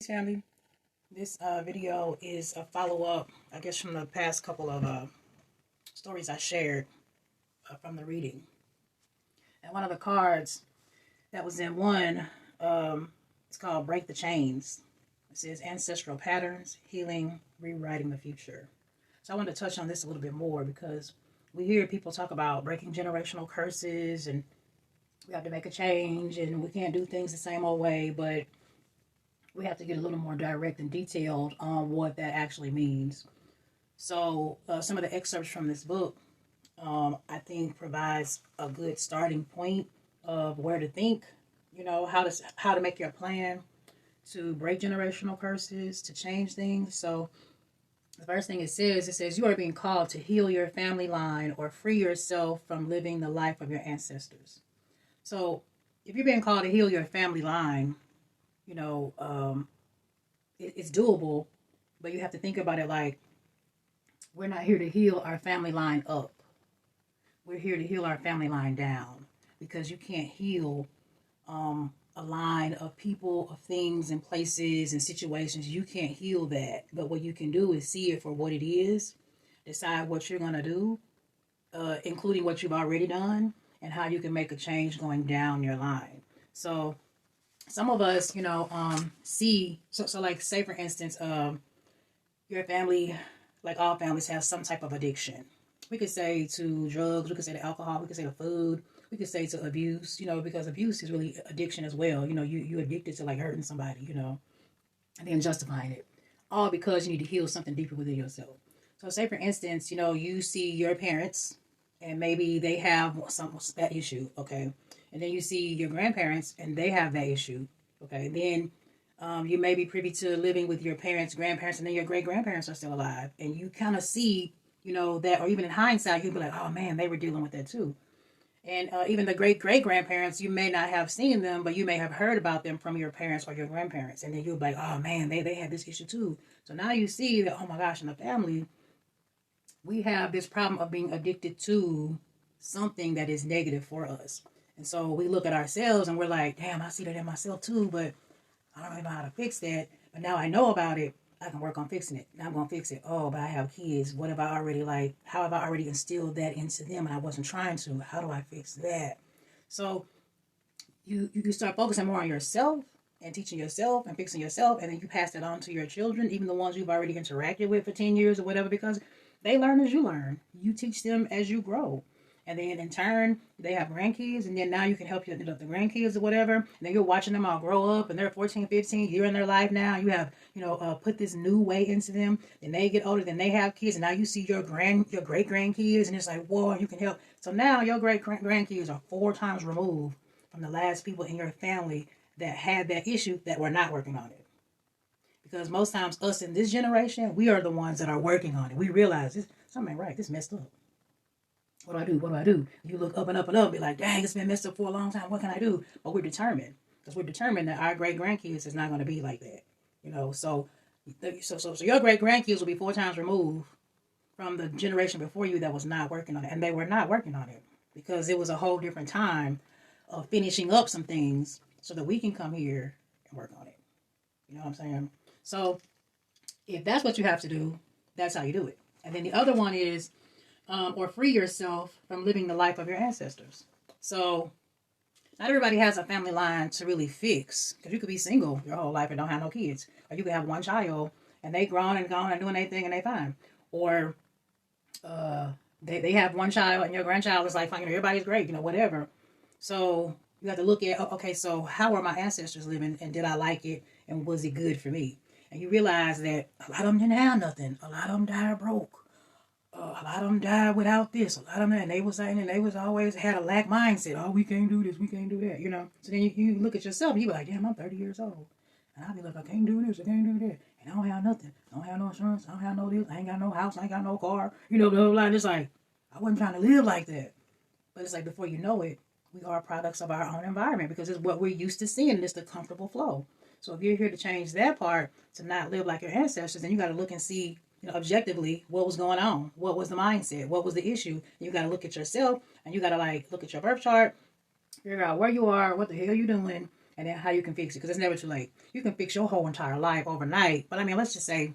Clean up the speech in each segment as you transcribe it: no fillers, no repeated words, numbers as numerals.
Family, this video is a follow-up, I guess, from the past couple of stories I shared from the reading. And one of the cards that was in one, it's called Break the Chains. It says Ancestral Patterns, Healing, Rewriting the Future. So I wanted to touch on this a little bit more because we hear people talk about breaking generational curses and we have to make a change and we can't do things the same old way, but we have to get a little more direct and detailed on what that actually means. So some of the excerpts from this book, I think, provides a good starting point of where to think, how to make your plan to break generational curses, to change things. So the first thing it says, you are being called to heal your family line or free yourself from living the life of your ancestors. So if you're being called to heal your family line, it's doable, but you have to think about it like we're not here to heal our family line up. We're here to heal our family line down, because you can't heal a line of people, of things, and places and situations. You can't heal that, but what you can do is see it for what it is, decide what you're going to do, including what you've already done, and how you can make a change going down your line. So some of us, see, so like, say for instance, your family, like all families, have some type of addiction. We could say to drugs, we could say to alcohol, we could say to food, we could say to abuse, because abuse is really addiction as well. You addicted to like hurting somebody, and then justifying it, all because you need to heal something deeper within yourself. So say for instance, you see your parents and maybe they have that issue, okay? And then you see your grandparents and they have that issue, okay? Then you may be privy to living with your parents, grandparents, and then your great-grandparents are still alive. And you kind of see, that, or even in hindsight, you'd be like, oh man, they were dealing with that too. And even the great-great-grandparents, you may not have seen them, but you may have heard about them from your parents or your grandparents. And then you'll be like, oh man, they had this issue too. So now you see that, oh my gosh, in the family, we have this problem of being addicted to something that is negative for us. And so we look at ourselves and we're like, damn, I see that in myself too, but I don't really know how to fix that. But now I know about it. I can work on fixing it. Now I'm going to fix it. Oh, but I have kids. What have I already how have I already instilled that into them and I wasn't trying to? How do I fix that? So you start focusing more on yourself and teaching yourself and fixing yourself. And then you pass that on to your children, even the ones you've already interacted with for 10 years or whatever, because they learn as you learn. You teach them as you grow. And then in turn, they have grandkids, and then now you can help the grandkids or whatever. And then you're watching them all grow up, and they're 14, 15, you're in their life now. You have, put this new way into them. Then they get older, then they have kids, and now you see your great grandkids, and it's like, whoa, you can help. So now your great grandkids are 4 times removed from the last people in your family that had that issue that were not working on it. Because most times us in this generation, we are the ones that are working on it. We realize this, something ain't right, this messed up. What do I do? What do I do? You look up and up and up, be like, dang, it's been messed up for a long time. What can I do? But we're determined, because we're determined that our great grandkids is not going to be like that. So your great grandkids will be 4 times removed from the generation before you that was not working on it, and they were not working on it because it was a whole different time of finishing up some things so that we can come here and work on it. You know what I'm saying? So if that's what you have to do, that's how you do it. And then the other one is, or free yourself from living the life of your ancestors. So not everybody has a family line to really fix, because you could be single your whole life and don't have no kids, or you could have one child and they grown and gone and doing their thing and they fine, or they have one child and your grandchild is like, fine, everybody's great, whatever. So you have to look at, okay, so how are my ancestors living, and did I like it, and was it good for me? And you realize that a lot of them didn't have nothing. A lot of them died broke. A lot of them died without this. A lot of them, and they was saying, and they was always had a lack mindset. Oh, we can't do this, we can't do that, So then you look at yourself and you be like, damn, I'm 30 years old. And I'll be like, I can't do this, I can't do that. And I don't have nothing. I don't have no insurance. I don't have no this. I ain't got no house. I ain't got no car. Blah, blah, blah. It's like, I wasn't trying to live like that. But it's like, before you know it, we are products of our own environment, because it's what we're used to seeing, and it's the comfortable flow. So if you're here to change that part, to not live like your ancestors, then you got to look and see, objectively, what was going on, what was the mindset, what was the issue. You got to look at yourself, and you got to look at your birth chart, figure out where you are, what the hell you doing, and then how you can fix it, because it's never too late. You can fix your whole entire life overnight, but I mean, let's just say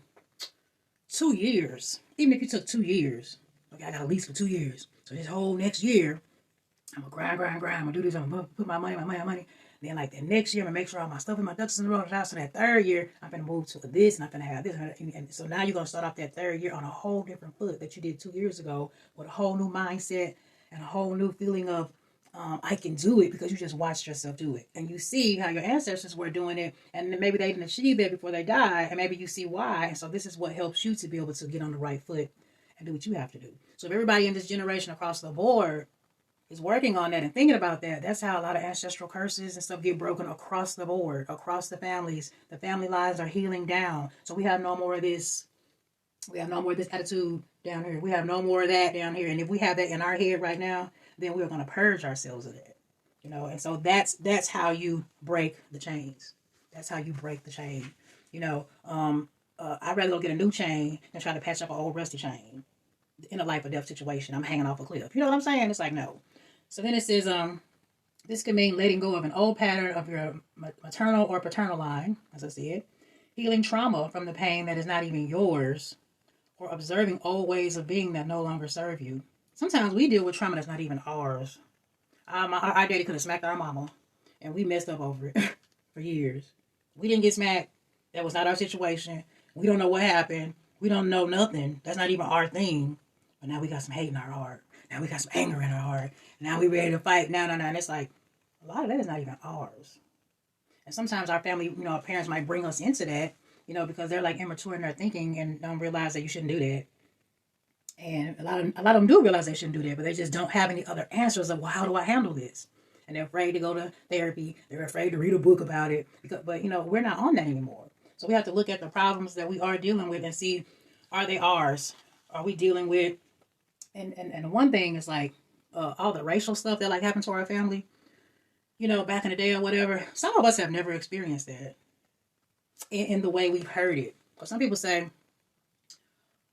2 years. Even if you took 2 years, okay, I got a lease for 2 years, so this whole next year, I'm gonna grind. I'm gonna do this. I'm gonna put my money. Then like the next year, I'm gonna make sure all my stuff and my ducks in the row. So that third year, I'm gonna move to this, and I'm gonna have this. And so now you're gonna start off that third year on a whole different foot that you did 2 years ago, with a whole new mindset and a whole new feeling of I can do it, because you just watched yourself do it, and you see how your ancestors were doing it, and maybe they didn't achieve it before they died, and maybe you see why. And so this is what helps you to be able to get on the right foot and do what you have to do. So if everybody in this generation across the board is working on that and thinking about that, that's how a lot of ancestral curses and stuff get broken across the board, across the families. The family lines are healing down. So we have no more of this. We have no more of this attitude down here. We have no more of that down here. And if we have that in our head right now, then we're going to purge ourselves of that. You know, and so that's how you break the chains. That's how you break the chain. You know, I'd rather go get a new chain than try to patch up an old rusty chain in a life or death situation. I'm hanging off a cliff. You know what I'm saying? It's like, no. So then it says, this can mean letting go of an old pattern of your maternal or paternal line, as I said, healing trauma from the pain that is not even yours, or observing old ways of being that no longer serve you. Sometimes we deal with trauma that's not even ours. Our daddy could have smacked our mama, and we messed up over it for years. We didn't get smacked. That was not our situation. We don't know what happened. We don't know nothing. That's not even our thing. But now we got some hate in our heart. Now we got some anger in our heart. Now we ready to fight. No. And it's like, a lot of that is not even ours. And sometimes our family, you know, our parents might bring us into that, you know, because they're like immature in their thinking and don't realize that you shouldn't do that. And a lot of them do realize they shouldn't do that, but they just don't have any other answers of, well, how do I handle this? And they're afraid to go to therapy. They're afraid to read a book about it. But, you know, we're not on that anymore. So we have to look at the problems that we are dealing with and see, are they ours? Are we dealing with? And one thing is like all the racial stuff that like happened to our family, you know, back in the day or whatever. Some of us have never experienced that in the way we've heard it. But some people say,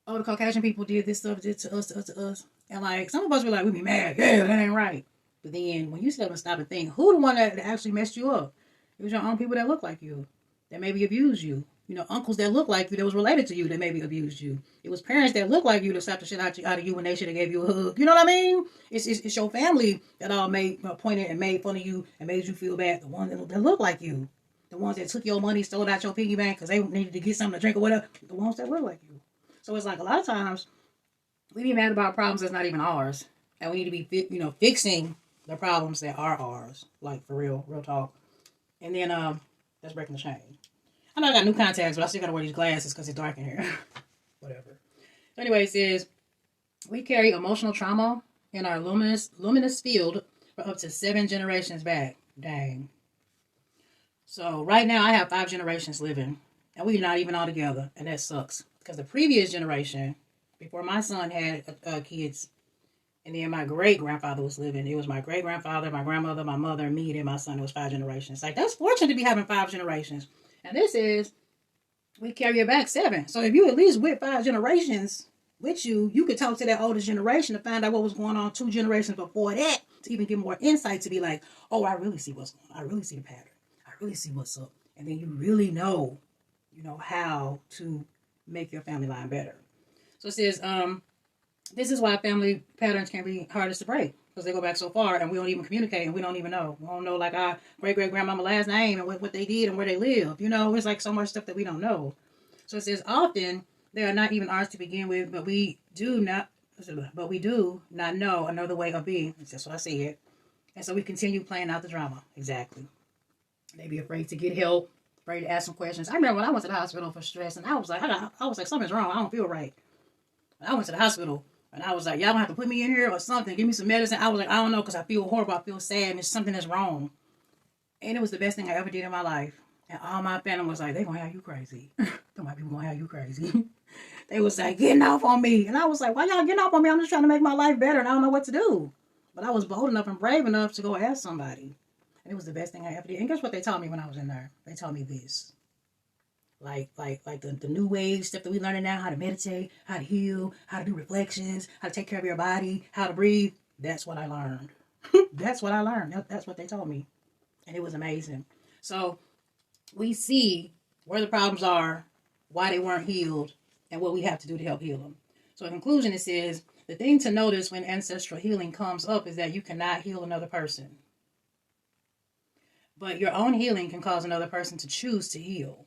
oh, the Caucasian people did this stuff, did to us. And like, some of us were like, we'd be mad. Yeah, that ain't right. But then when you sit up and stop and think, who the one that actually messed you up? It was your own people that look like you, that maybe abused you. You know, uncles that look like you, that was related to you, that maybe abused you. It was parents that look like you that slapped the shit out of you when they should have gave you a hug. You know what I mean? It's your family that all pointed and made fun of you and made you feel bad. The ones that look like you. The ones that took your money, stole out your piggy bank because they needed to get something to drink or whatever. The ones that look like you. So it's like a lot of times we be mad about problems that's not even ours. And we need to be, you know, fixing the problems that are ours. Like, for real talk. And then, that's breaking the chain. I know I got new contacts, but I still got to wear these glasses because it's dark in here. Whatever. So anyway, it says, we carry emotional trauma in our luminous field for up to 7 generations back. Dang. So right now I have 5 generations living. And we're not even all together. And that sucks. Because the previous generation, before my son had kids, and then my great-grandfather was living. It was my great-grandfather, my grandmother, my mother, me, and then my son. It was 5 generations. Like, that's fortunate to be having 5 generations. And this is, we carry it back 7. So if you at least with 5 generations with you, you could talk to that oldest generation to find out what was going on 2 generations before that, to even get more insight, to be like, oh, I really see what's going on. I really see the pattern. I really see what's up. And then you really know, how to make your family line better. So it says, this is why family patterns can be hardest to break, because they go back so far and we don't even communicate and we don't even know. We don't know like our great-great-grandmama last name and what they did and where they live. You know, it's like so much stuff that we don't know. So it says, often they are not even ours to begin with, but we do not know another way of being. That's what I said. And so we continue playing out the drama. Exactly. They be afraid to get help, afraid to ask some questions. I remember when I went to the hospital for stress, and I was like, something's wrong. I don't feel right. And I went to the hospital, and I was like, y'all gonna have to put me in here or something. Give me some medicine. I was like, I don't know, because I feel horrible. I feel sad, and there's something that's wrong. And it was the best thing I ever did in my life. And all my family was like, they gonna have you crazy. Some people gonna have you crazy. They was like, getting off on me. And I was like, why y'all getting off on me? I'm just trying to make my life better, and I don't know what to do. But I was bold enough and brave enough to go ask somebody. And it was the best thing I ever did. And guess what they taught me when I was in there? They taught me this. Like the new age stuff that we learning now, how to meditate, how to heal, how to do reflections, how to take care of your body, how to breathe. That's what I learned. That's what I learned. That's what they taught me. And it was amazing. So we see where the problems are, why they weren't healed, and what we have to do to help heal them. So in conclusion, it says, the thing to notice when ancestral healing comes up is that you cannot heal another person. But your own healing can cause another person to choose to heal.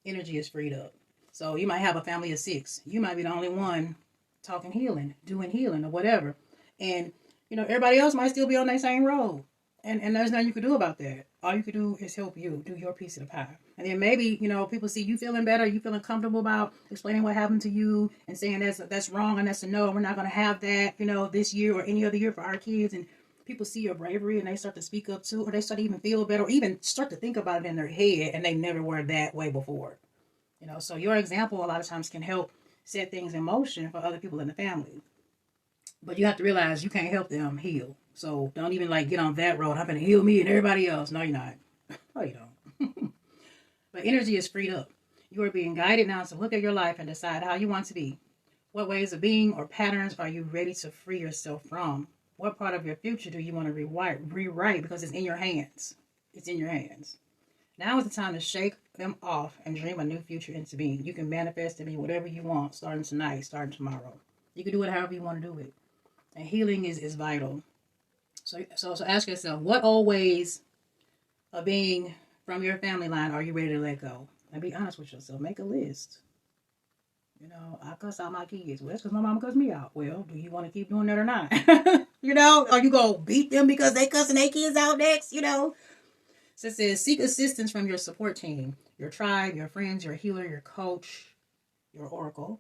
Energy is freed up. So you might have a family of 6. You might be the only one talking healing, doing healing or whatever. And, everybody else might still be on that same road. And there's nothing you can do about that. All you can do is help you do your piece of the pie. And then maybe, people see you feeling better, you feeling comfortable about explaining what happened to you and saying that's wrong and that's a no. We're not going to have that, this year or any other year for our kids. And people see your bravery and they start to speak up too, or they start to even feel better, or even start to think about it in their head, and they never were that way before. So your example a lot of times can help set things in motion for other people in the family. But you have to realize you can't help them heal. So don't even get on that road. I'm going to heal me and everybody else. No, you're not. No, you don't. But energy is freed up. You are being guided now to look at your life and decide how you want to be. What ways of being or patterns are you ready to free yourself from? What part of your future do you want to rewrite? Because it's in your hands. It's in your hands. Now is the time to shake them off and dream a new future into being. You can manifest and be whatever you want, starting tonight, starting tomorrow. You can do it however you want to do it. And healing is vital. So ask yourself, what old ways of being from your family line are you ready to let go? And be honest with yourself. Make a list. I cuss out my kids. Well, that's because my mama cussed me out. Well, do you want to keep doing that or not? Are you going to beat them because they cussing their kids out next? So it says, seek assistance from your support team, your tribe, your friends, your healer, your coach, your oracle,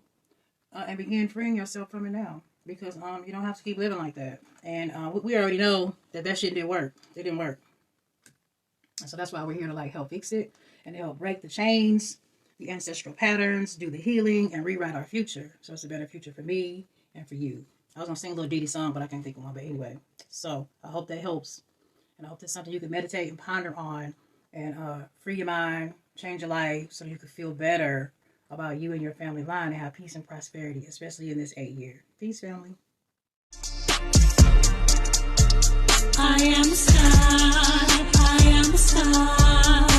and begin freeing yourself from it now. Because you don't have to keep living like that. And we already know that shit didn't work. It didn't work. And so that's why we're here to help fix it and help break the chains, the ancestral patterns, do the healing, and rewrite our future. So it's a better future for me and for you. I was going to sing a little ditty song, but I can't think of one. But anyway, so I hope that helps. And I hope that's something you can meditate and ponder on and free your mind, change your life so you can feel better about you and your family line and have peace and prosperity, especially in this 8 year. Peace, family. I am a star. I am a star.